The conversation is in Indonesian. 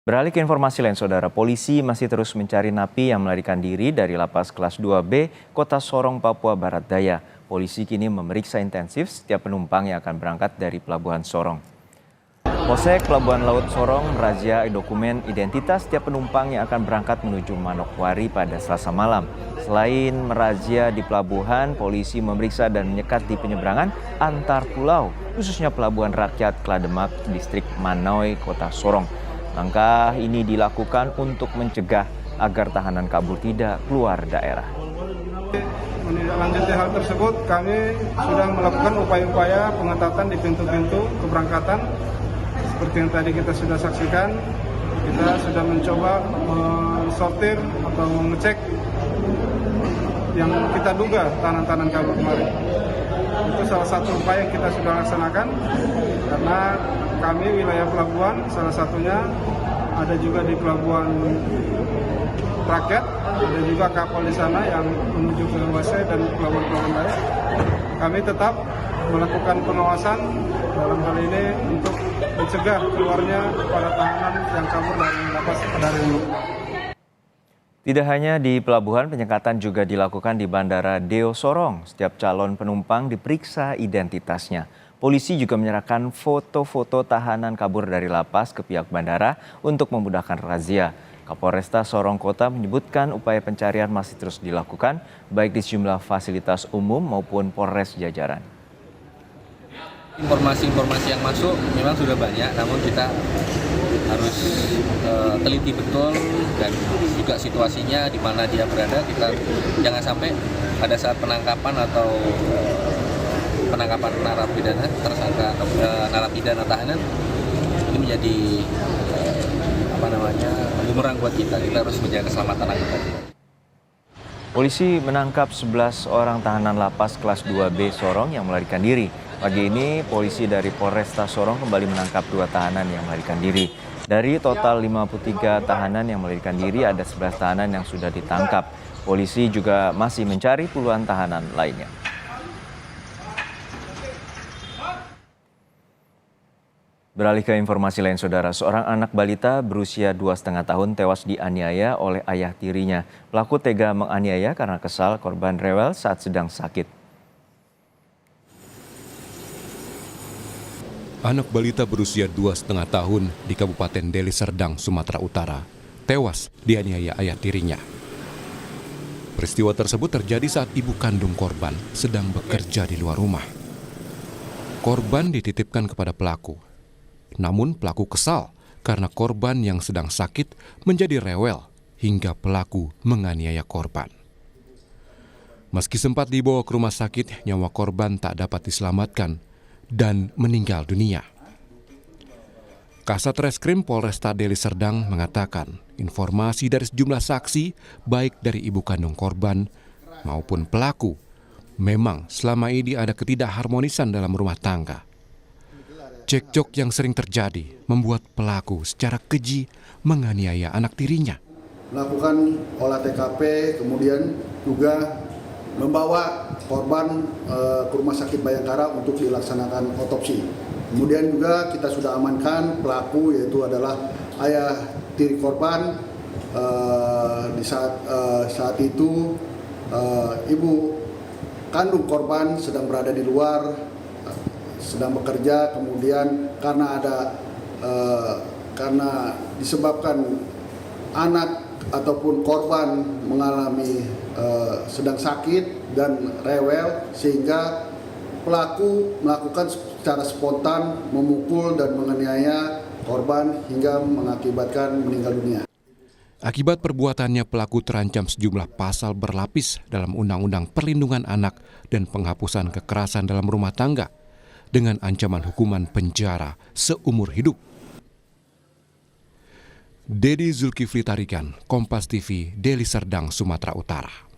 Beralih ke informasi lain, Saudara, polisi masih terus mencari napi yang melarikan diri dari lapas kelas 2B Kota Sorong, Papua Barat Daya. Polisi kini memeriksa intensif setiap penumpang yang akan berangkat dari Pelabuhan Sorong. Polsek Pelabuhan Laut Sorong merazia dokumen identitas setiap penumpang yang akan berangkat menuju Manokwari pada Selasa malam. Selain merazia di pelabuhan, polisi memeriksa dan menyekat di penyeberangan antar pulau, khususnya Pelabuhan Rakyat Klademak, Distrik Manoy, Kota Sorong. Langkah ini dilakukan untuk mencegah agar tahanan kabur tidak keluar daerah. Menindaklanjuti hal tersebut, kami sudah melakukan upaya-upaya pengetatan di pintu-pintu keberangkatan. Seperti yang tadi kita sudah saksikan, kita sudah mencoba mensortir atau mengecek yang kita duga tahanan-tahanan kabur kemarin. Itu salah satu upaya yang kita sudah laksanakan, karena kami wilayah pelabuhan, salah satunya ada juga di Pelabuhan Rakyat, ada juga kapal di sana yang menuju ke WC dan pelabuhan-pelabuhan lain. Kami tetap melakukan pengawasan dalam hal ini untuk mencegah keluarnya para tahanan yang kabur dari lapas pada hari ini. Tidak hanya di pelabuhan, penyekatan juga dilakukan di Bandara Deo Sorong. Setiap calon penumpang diperiksa identitasnya. Polisi juga menyerahkan foto-foto tahanan kabur dari lapas ke pihak bandara untuk memudahkan razia. Kapolresta Sorong Kota menyebutkan upaya pencarian masih terus dilakukan, baik di sejumlah fasilitas umum maupun Polres jajaran. Informasi-informasi yang masuk memang sudah banyak, namun kita harus teliti betul dan juga situasinya di mana dia berada. Kita jangan sampai pada saat penangkapan atau penangkapan narapidana, tersangka narapidana tahanan ini menjadi bumerang buat kita. Kita harus menjaga keselamatan kita. Polisi menangkap 11 orang tahanan lapas kelas 2B Sorong yang melarikan diri. Pagi ini, polisi dari Polresta Sorong kembali menangkap 2 tahanan yang melarikan diri. Dari total 53 tahanan yang melarikan diri, ada 11 tahanan yang sudah ditangkap. Polisi juga masih mencari puluhan tahanan lainnya. Beralih ke informasi lain, Saudara. Seorang anak balita berusia 2,5 tahun tewas dianiaya oleh ayah tirinya. Pelaku tega menganiaya karena kesal korban rewel saat sedang sakit. Anak balita berusia 2,5 tahun di Kabupaten Deli Serdang, Sumatera Utara, tewas dianiaya ayah tirinya. Peristiwa tersebut terjadi saat ibu kandung korban sedang bekerja di luar rumah. Korban dititipkan kepada pelaku. Namun pelaku kesal karena korban yang sedang sakit menjadi rewel hingga pelaku menganiaya korban. Meski sempat dibawa ke rumah sakit, nyawa korban tak dapat diselamatkan dan meninggal dunia. Kasat Reskrim Polresta Deli Serdang mengatakan informasi dari sejumlah saksi, baik dari ibu kandung korban maupun pelaku, memang selama ini ada ketidakharmonisan dalam rumah tangga. Cekcok yang sering terjadi membuat pelaku secara keji menganiaya anak tirinya. Melakukan olah TKP, kemudian juga membawa korban ke Rumah Sakit Bayangkara untuk dilaksanakan otopsi. Kemudian juga kita sudah amankan pelaku, yaitu adalah ayah tiri korban. Di saat itu ibu kandung korban sedang berada di luar, sedang bekerja. Kemudian karena disebabkan anak ataupun korban mengalami sedang sakit dan rewel, sehingga pelaku melakukan secara spontan memukul dan menganiaya korban hingga mengakibatkan meninggal dunia. Akibat perbuatannya, pelaku terancam sejumlah pasal berlapis dalam Undang-Undang Perlindungan Anak dan Penghapusan Kekerasan dalam Rumah Tangga dengan ancaman hukuman penjara seumur hidup. Dedi Zulkifli Tarigan, Kompas TV, Deli Serdang, Sumatera Utara.